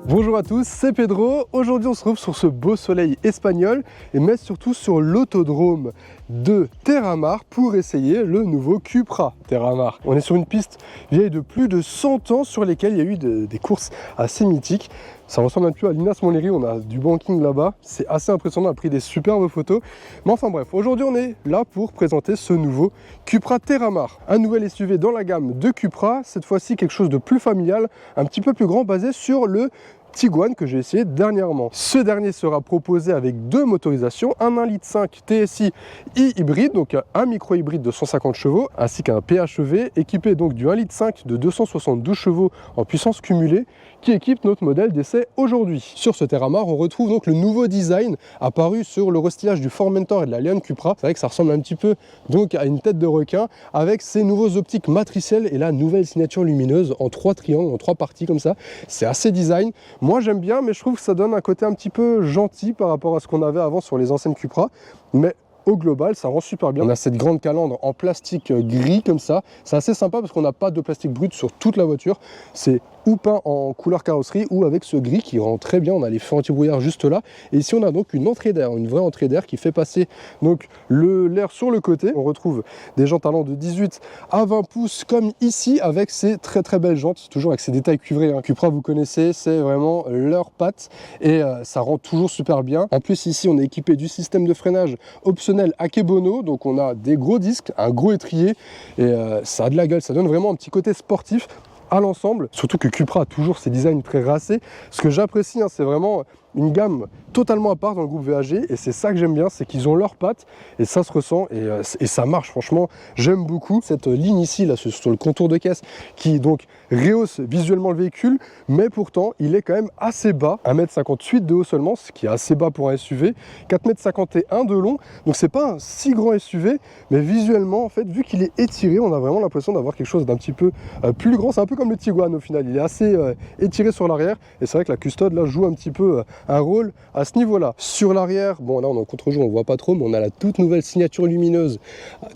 Bonjour à tous, c'est Pedro. Aujourd'hui on se retrouve sur ce beau soleil espagnol mais surtout sur l'autodrome de Terramar pour essayer le nouveau Cupra Terramar. On est sur une piste vieille de plus de 100 ans sur lesquelles il y a eu des courses assez mythiques. Ça ressemble un peu à l'Inas Montlhéry, on a du banking là-bas, c'est assez impressionnant, on a pris des superbes photos. Mais enfin bref, aujourd'hui on est là pour présenter ce nouveau Cupra Terramar. Un nouvel SUV dans la gamme de Cupra, cette fois-ci quelque chose de plus familial, un petit peu plus grand, basé sur le Tiguan que j'ai essayé dernièrement. Ce dernier sera proposé avec deux motorisations, un 1,5 litre TSI hybride, donc un micro-hybride de 150 chevaux, ainsi qu'un PHEV équipé donc du 1,5 litre de 272 chevaux en puissance cumulée, qui équipe notre modèle d'essai aujourd'hui. Sur ce Terramar, on retrouve donc le nouveau design apparu sur le restylage du Formentor et de la Leon Cupra. C'est vrai que ça ressemble un petit peu donc à une tête de requin avec ces nouveaux optiques matricielles et la nouvelle signature lumineuse en 3 triangles, en 3 parties comme ça. C'est assez design. Moi j'aime bien, mais je trouve que ça donne un côté un petit peu gentil par rapport à ce qu'on avait avant sur les anciennes Cupra. Mais au global, ça rend super bien. On a cette grande calandre en plastique gris comme ça. C'est assez sympa parce qu'on n'a pas de plastique brut sur toute la voiture. C'est ou peint en couleur carrosserie ou avec ce gris qui rend très bien. On a les feux anti-brouillard juste là. Et ici, on a donc une entrée d'air, une vraie entrée d'air qui fait passer donc l'air sur le côté. On retrouve des jantes allant de 18 à 20 pouces comme ici avec ces très belles jantes, toujours avec ces détails cuivrés. Hein. Cupra, vous connaissez, c'est vraiment leur patte et ça rend toujours super bien. En plus, ici, on est équipé du système de freinage optionnel Akebono. Donc, on a des gros disques, un gros étrier et ça a de la gueule. Ça donne vraiment un petit côté sportif à l'ensemble, surtout que Cupra a toujours ses designs très racés. Ce que j'apprécie, hein, c'est vraiment une gamme totalement à part dans le groupe VAG et c'est ça que j'aime bien, c'est qu'ils ont leurs pattes et ça se ressent et ça marche. Franchement, j'aime beaucoup cette ligne ici là sur le contour de caisse qui donc rehausse visuellement le véhicule, mais pourtant il est quand même assez bas, 1,58 m de haut seulement, ce qui est assez bas pour un SUV, 4,51 m de long, donc c'est pas un si grand SUV, mais visuellement en fait, vu qu'il est étiré, on a vraiment l'impression d'avoir quelque chose d'un petit peu plus grand. C'est un peu comme le Tiguan au final, il est assez étiré sur l'arrière et c'est vrai que la custode là joue un petit peu un rôle à ce niveau-là. Sur l'arrière, bon là on est en contre-jour, on voit pas trop, mais on a la toute nouvelle signature lumineuse,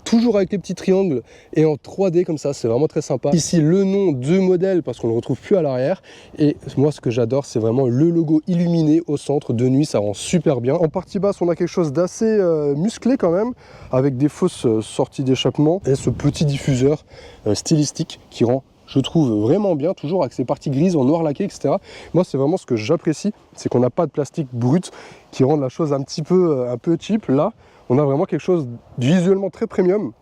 toujours avec les petits triangles et en 3D comme ça, c'est vraiment très sympa. Ici le nom de modèle parce qu'on le retrouve plus à l'arrière et moi ce que j'adore c'est vraiment le logo illuminé au centre de nuit, ça rend super bien. En partie basse on a quelque chose d'assez musclé quand même avec des fausses sorties d'échappement et ce petit diffuseur stylistique qui rend, je trouve, vraiment bien, toujours avec ces parties grises en noir laqué, etc. Moi, c'est vraiment ce que j'apprécie, c'est qu'on n'a pas de plastique brut qui rend la chose un peu cheap. Là, on a vraiment quelque chose visuellement très premium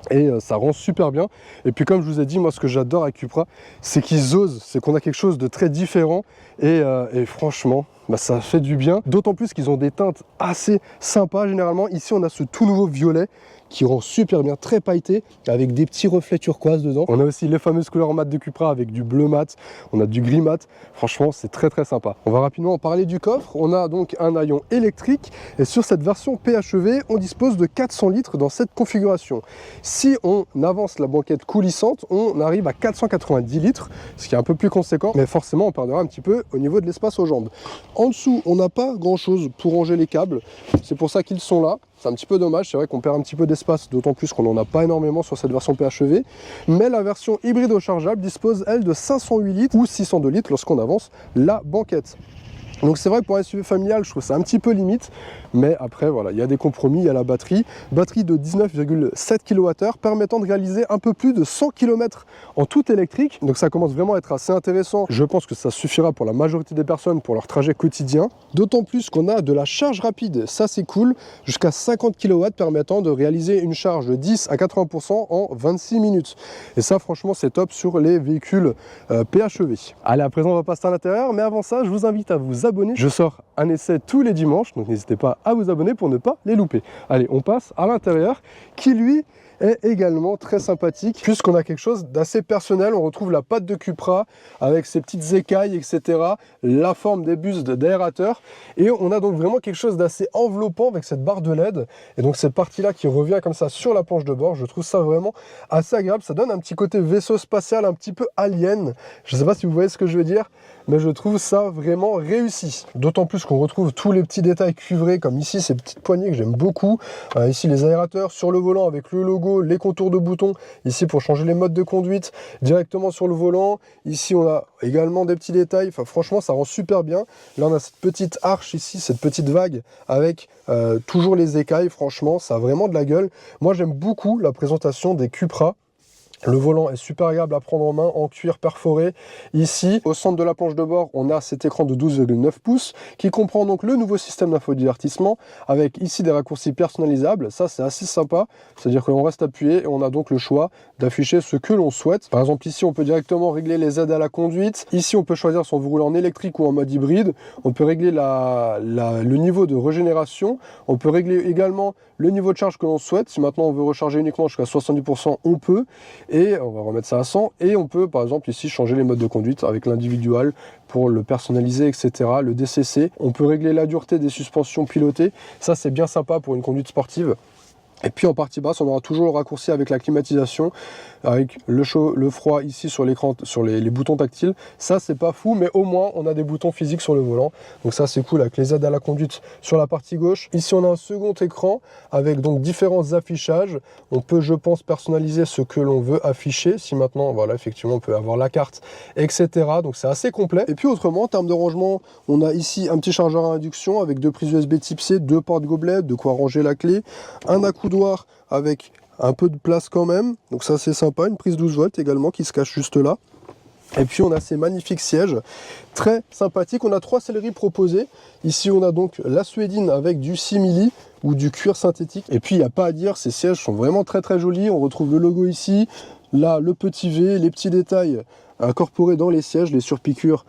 et ça rend super bien. Et puis comme je vous ai dit, moi ce que j'adore avec Cupra, c'est qu'ils osent, c'est qu'on a quelque chose de très différent et franchement, ça fait du bien. D'autant plus qu'ils ont des teintes assez sympas généralement. Ici, on a ce tout nouveau violet qui rend super bien, très pailleté, avec des petits reflets turquoise dedans. On a aussi les fameuses couleurs mat de Cupra avec du bleu mat, on a du gris mat. Franchement, c'est très sympa. On va rapidement en parler du coffre. On a donc un haillon électrique et sur cette version PHEV, on dispose de 400 litres dans cette configuration. Si on avance la banquette coulissante, on arrive à 490 litres, ce qui est un peu plus conséquent, mais forcément, on perdra un petit peu au niveau de l'espace aux jambes. En dessous, on n'a pas grand chose pour ranger les câbles, c'est pour ça qu'ils sont là. C'est un petit peu dommage, c'est vrai qu'on perd un petit peu d'espace, d'autant plus qu'on n'en a pas énormément sur cette version PHEV. Mais la version hybride rechargeable dispose, elle, de 508 litres ou 602 litres lorsqu'on avance la banquette. Donc c'est vrai que pour un SUV familial, je trouve ça un petit peu limite, mais après voilà, il y a des compromis, il y a la batterie de 19,7 kWh permettant de réaliser un peu plus de 100 km en tout électrique, donc ça commence vraiment à être assez intéressant. Je pense que ça suffira pour la majorité des personnes pour leur trajet quotidien, d'autant plus qu'on a de la charge rapide, ça c'est cool, jusqu'à 50 kW permettant de réaliser une charge de 10 à 80% en 26 minutes. Et ça franchement c'est top sur les véhicules PHEV. Allez, à présent on va passer à l'intérieur, mais avant ça je vous invite à vous abonner. Je sors un essai tous les dimanches, donc n'hésitez pas à vous abonner pour ne pas les louper. Allez, on passe à l'intérieur, qui lui est également très sympathique, puisqu'on a quelque chose d'assez personnel. On retrouve la patte de Cupra avec ses petites écailles, etc. La forme des bustes d'aérateur. Et on a donc vraiment quelque chose d'assez enveloppant avec cette barre de LED. Et donc cette partie-là qui revient comme ça sur la planche de bord, je trouve ça vraiment assez agréable. Ça donne un petit côté vaisseau spatial, un petit peu alien. Je ne sais pas si vous voyez ce que je veux dire, mais je trouve ça vraiment réussi. D'autant plus qu'on retrouve tous les petits détails cuivrés, comme ici ces petites poignées que j'aime beaucoup. Ici les aérateurs sur le volant avec le logo logo, les contours de boutons, ici pour changer les modes de conduite, directement sur le volant. Ici, on a également des petits détails. Enfin, franchement, ça rend super bien. Là, on a cette petite arche ici, cette petite vague avec toujours les écailles. Franchement, ça a vraiment de la gueule. Moi, j'aime beaucoup la présentation des Cupra. Le volant est super agréable à prendre en main, en cuir perforé. Ici, au centre de la planche de bord, on a cet écran de 12,9 pouces qui comprend donc le nouveau système d'infodivertissement avec ici des raccourcis personnalisables. Ça, c'est assez sympa. C'est-à-dire que l'on reste appuyé et on a donc le choix d'afficher ce que l'on souhaite. Par exemple, ici, on peut directement régler les aides à la conduite. Ici, on peut choisir si on veut rouler en électrique ou en mode hybride. On peut régler le niveau de régénération. On peut régler également le niveau de charge que l'on souhaite. Si maintenant on veut recharger uniquement jusqu'à 70%, on peut. Et on va remettre ça à 100. Et on peut, par exemple, ici, changer les modes de conduite avec l'individual pour le personnaliser, etc. Le DCC. On peut régler la dureté des suspensions pilotées. Ça, c'est bien sympa pour une conduite sportive. Et puis en partie basse, on aura toujours le raccourci avec la climatisation, avec le chaud, le froid ici sur l'écran, sur les boutons tactiles. Ça, c'est pas fou, mais au moins, on a des boutons physiques sur le volant. Donc ça, c'est cool avec les aides à la conduite sur la partie gauche. Ici, on a un second écran avec donc différents affichages. On peut, je pense, personnaliser ce que l'on veut afficher. Si maintenant, voilà, effectivement, on peut avoir la carte, etc. Donc c'est assez complet. Et puis autrement, en termes de rangement, on a ici un petit chargeur à induction avec 2 prises USB type C, 2 portes gobelets, de quoi ranger la clé, un accoudoir avec un peu de place quand même, donc ça c'est sympa, une prise 12 volts également qui se cache juste là. Et puis on a ces magnifiques sièges, très sympathiques. On a 3 selleries proposées. Ici on a donc la suédine avec du simili ou du cuir synthétique. Et puis il n'y a pas à dire, ces sièges sont vraiment très très jolis. On retrouve le logo ici, là le petit V, les petits détails incorporés dans les sièges, les surpiqûres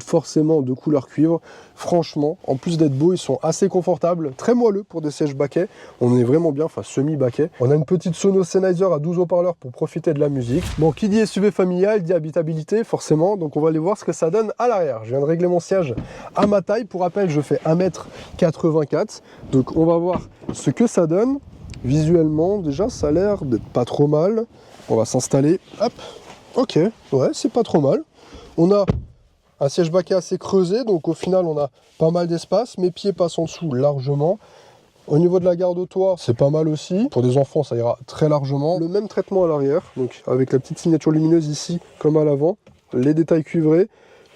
forcément de couleur cuivre. Franchement, en plus d'être beaux, ils sont assez confortables, très moelleux pour des sièges baquets. On est vraiment bien, enfin semi-baquet. On a une petite Sonos Sennheiser à 12 haut-parleurs pour profiter de la musique. Bon, qui dit SUV familial dit habitabilité, forcément. Donc on va aller voir ce que ça donne à l'arrière. Je viens de régler mon siège à ma taille. Pour rappel, je fais 1m84. Donc on va voir ce que ça donne. Visuellement, déjà, ça a l'air d'être pas trop mal. On va s'installer. Hop. Ok, ouais, c'est pas trop mal. On a un siège baquet assez creusé, donc au final on a pas mal d'espace. Mes pieds passent en dessous largement. Au niveau de la garde au toit, c'est pas mal aussi. Pour des enfants, ça ira très largement. Le même traitement à l'arrière, donc avec la petite signature lumineuse ici comme à l'avant. Les détails cuivrés,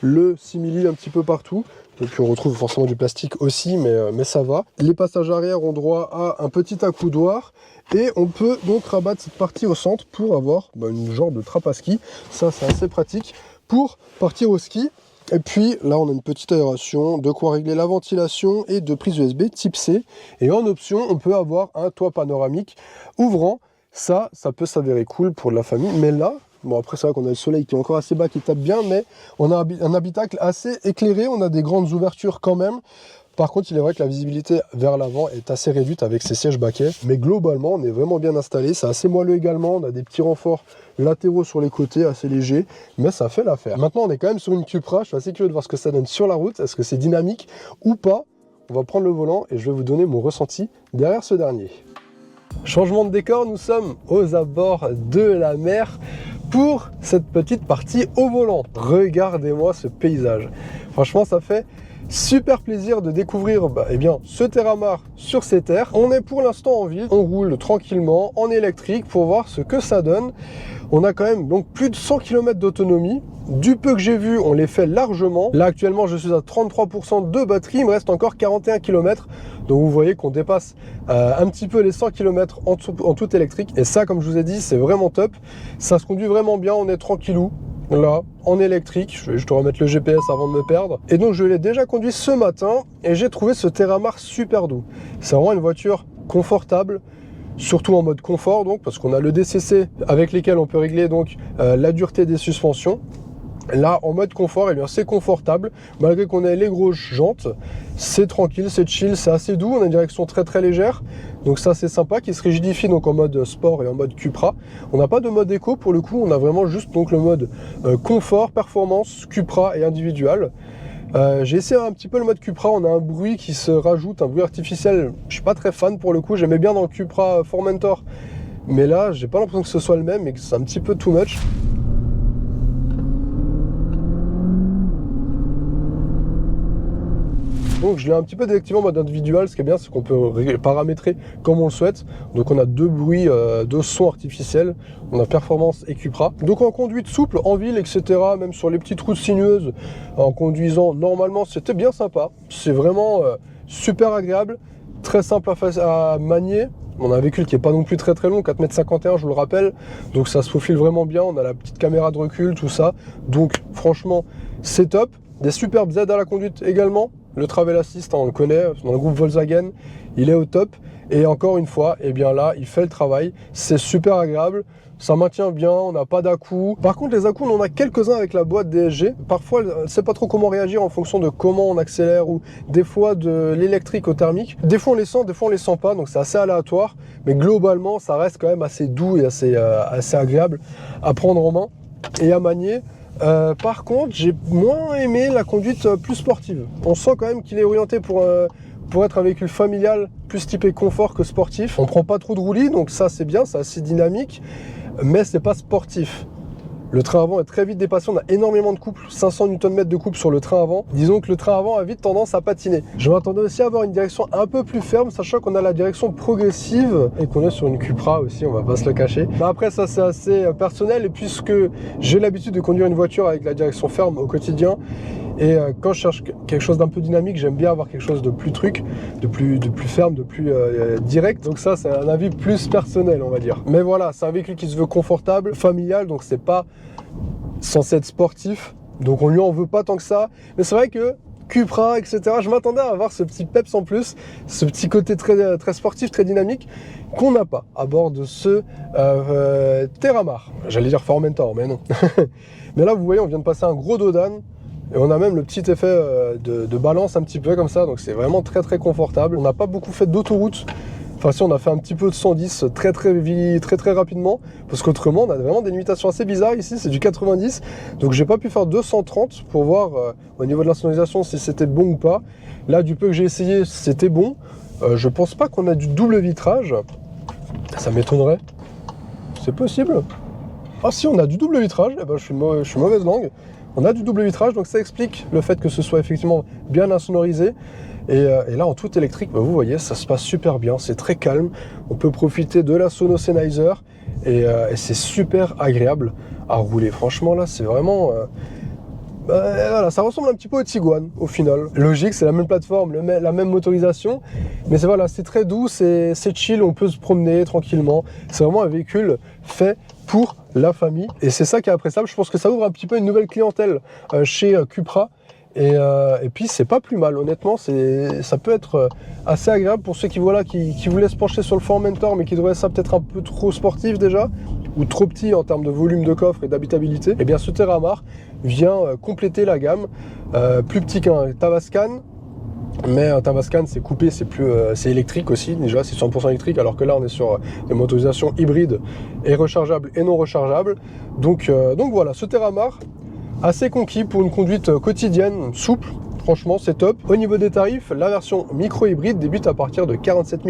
le simili un petit peu partout. Et puis on retrouve forcément du plastique aussi, mais ça va. Les passages arrière ont droit à un petit accoudoir. Et on peut donc rabattre cette partie au centre pour avoir une genre de trappe à ski. Ça, c'est assez pratique pour partir au ski. Et puis là, on a une petite aération, de quoi régler la ventilation et 2 prises USB type C. Et en option, on peut avoir un toit panoramique ouvrant. Ça peut s'avérer cool pour la famille. Mais là, bon après c'est vrai qu'on a le soleil qui est encore assez bas, qui tape bien, mais on a un habitacle assez éclairé. On a des grandes ouvertures quand même. Par contre, il est vrai que la visibilité vers l'avant est assez réduite avec ces sièges baquets. Mais globalement, on est vraiment bien installé. C'est assez moelleux également. On a des petits renforts latéraux sur les côtés, assez légers. Mais ça fait l'affaire. Maintenant, on est quand même sur une Cupra. Je suis assez curieux de voir ce que ça donne sur la route. Est-ce que c'est dynamique ou pas? On va prendre le volant et je vais vous donner mon ressenti derrière ce dernier. Changement de décor, nous sommes aux abords de la mer pour cette petite partie au volant. Regardez-moi ce paysage. Franchement, ça fait super plaisir de découvrir ce Terramar sur ces terres. On est pour l'instant en ville, on roule tranquillement en électrique pour voir ce que ça donne. On a quand même donc plus de 100 km d'autonomie. Du peu que j'ai vu, on les fait largement. Là actuellement, je suis à 33% de batterie, il me reste encore 41 km. Donc vous voyez qu'on dépasse un petit peu les 100 km en tout électrique. Et ça, comme je vous ai dit, c'est vraiment top. Ça se conduit vraiment bien, on est tranquillou. Là, en électrique, je vais juste remettre le GPS avant de me perdre. Et donc je l'ai déjà conduit ce matin et j'ai trouvé ce Terramar super doux. C'est vraiment une voiture confortable, surtout en mode confort donc, parce qu'on a le DCC avec lesquels on peut régler donc la dureté des suspensions. Là, en mode confort, eh bien c'est confortable, malgré qu'on ait les grosses jantes, c'est tranquille, c'est chill, c'est assez doux, on a une direction très très légère, donc ça c'est sympa, qui se rigidifie donc en mode sport et en mode Cupra. On n'a pas de mode éco pour le coup, on a vraiment juste donc le mode confort, performance, Cupra et individual. J'ai essayé un petit peu le mode Cupra, on a un bruit qui se rajoute, un bruit artificiel, je suis pas très fan pour le coup, j'aimais bien dans le Cupra Formentor, mais là j'ai pas l'impression que ce soit le même et que c'est un petit peu too much. Donc je l'ai un petit peu désactivé en mode individuel. Ce qui est bien, c'est qu'on peut paramétrer comme on le souhaite. Donc on a deux bruits, deux sons artificiels. On a performance et Cupra. Donc en conduite souple, en ville, etc., même sur les petites routes sinueuses, en conduisant normalement, c'était bien sympa. C'est vraiment super agréable, très simple à manier. On a un véhicule qui n'est pas non plus très long, 4,51 m, je vous le rappelle. Donc ça se faufile vraiment bien. On a la petite caméra de recul, tout ça. Donc franchement, c'est top. Des superbes aides à la conduite également. Le Travel Assist, on le connaît, dans le groupe Volkswagen, il est au top. Et encore une fois, eh bien là, il fait le travail. C'est super agréable. Ça maintient bien, on n'a pas d'à-coups. Par contre, les à-coups, on en a quelques-uns avec la boîte DSG. Parfois, elle ne sait pas trop comment réagir en fonction de comment on accélère ou des fois de l'électrique au thermique. Des fois, on les sent, des fois, on les sent pas. Donc, c'est assez aléatoire. Mais globalement, ça reste quand même assez doux et assez agréable à prendre en main et à manier. Par contre, j'ai moins aimé la conduite plus sportive. On sent quand même qu'il est orienté pour être un véhicule familial, plus typé confort que sportif. On prend pas trop de roulis, donc ça c'est bien, c'est assez dynamique, mais c'est pas sportif. Le train avant est très vite dépassé, on a énormément de couple, 500 Nm de couple sur le train avant. Disons que le train avant a vite tendance à patiner. Je m'attendais aussi à avoir une direction un peu plus ferme, sachant qu'on a la direction progressive et qu'on est sur une Cupra aussi, on va pas se le cacher. Mais après ça c'est assez personnel, et puisque j'ai l'habitude de conduire une voiture avec la direction ferme au quotidien, et quand je cherche quelque chose d'un peu dynamique, j'aime bien avoir quelque chose de plus de plus ferme, de plus direct. Donc ça, c'est un avis plus personnel, on va dire. Mais voilà, c'est un véhicule qui se veut confortable, familial, donc c'est pas censé être sportif. Donc on lui en veut pas tant que ça. Mais c'est vrai que Cupra, etc., je m'attendais à avoir ce petit peps en plus, ce petit côté très sportif, très dynamique, qu'on n'a pas à bord de ce Terramar. J'allais dire Formentor, mais non. Mais là, vous voyez, on vient de passer un gros dos d'âne. Et on a même le petit effet de balance un petit peu comme ça, donc c'est vraiment très confortable. On n'a pas beaucoup fait d'autoroute. Enfin si, on a fait un petit peu de 110 très rapidement, parce qu'autrement on a vraiment des limitations assez bizarres ici, c'est du 90. Donc j'ai pas pu faire 230 pour voir au niveau de la sonorisation si c'était bon ou pas. Là, du peu que j'ai essayé, c'était bon. Je pense pas qu'on a du double vitrage. Ça m'étonnerait. C'est possible. Ah si, on a du double vitrage, eh ben, je suis mauvaise langue. On a du double vitrage, donc ça explique le fait que ce soit effectivement bien insonorisé. Et là, en tout électrique, bah, vous voyez, ça se passe super bien, c'est très calme. On peut profiter de la Sono Sennheiser et c'est super agréable à rouler. Franchement, là, c'est vraiment... voilà, ça ressemble un petit peu au Tiguan au final. Logique, c'est la même plateforme, la même motorisation, mais c'est très doux, c'est chill, on peut se promener tranquillement. C'est vraiment un véhicule fait pour la famille et c'est ça qui est appréciable. Je pense que ça ouvre un petit peu une nouvelle clientèle chez Cupra et puis c'est pas plus mal, honnêtement. Ça peut être assez agréable pour ceux qui voulaient se pencher sur le Formentor mais qui trouvaient ça peut-être un peu trop sportif déjà ou trop petit en termes de volume de coffre et d'habitabilité. Et bien ce Terramar vient compléter la gamme, plus petit qu'un Tavascan. Mais un Tavascan c'est coupé, c'est électrique aussi, déjà c'est 100% électrique, alors que là on est sur des motorisations hybrides et rechargeables et non rechargeables. Donc voilà, ce Terramar, assez conquis pour une conduite quotidienne, souple, franchement c'est top. Au niveau des tarifs, la version micro-hybride débute à partir de 47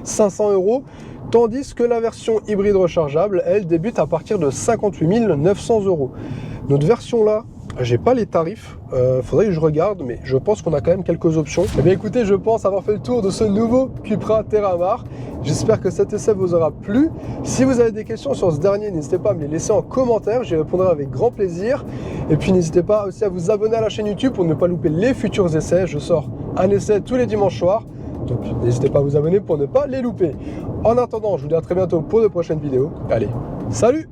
500 €, tandis que la version hybride rechargeable, elle, débute à partir de 58 900 €. Notre version là, j'ai pas les tarifs, faudrait que je regarde, mais je pense qu'on a quand même quelques options. Eh bien écoutez, je pense avoir fait le tour de ce nouveau Cupra Terramar. J'espère que cet essai vous aura plu. Si vous avez des questions sur ce dernier, n'hésitez pas à me les laisser en commentaire, j'y répondrai avec grand plaisir. Et puis n'hésitez pas aussi à vous abonner à la chaîne YouTube pour ne pas louper les futurs essais. Je sors un essai tous les dimanches soirs, donc n'hésitez pas à vous abonner pour ne pas les louper. En attendant, je vous dis à très bientôt pour de prochaines vidéos. Allez, salut!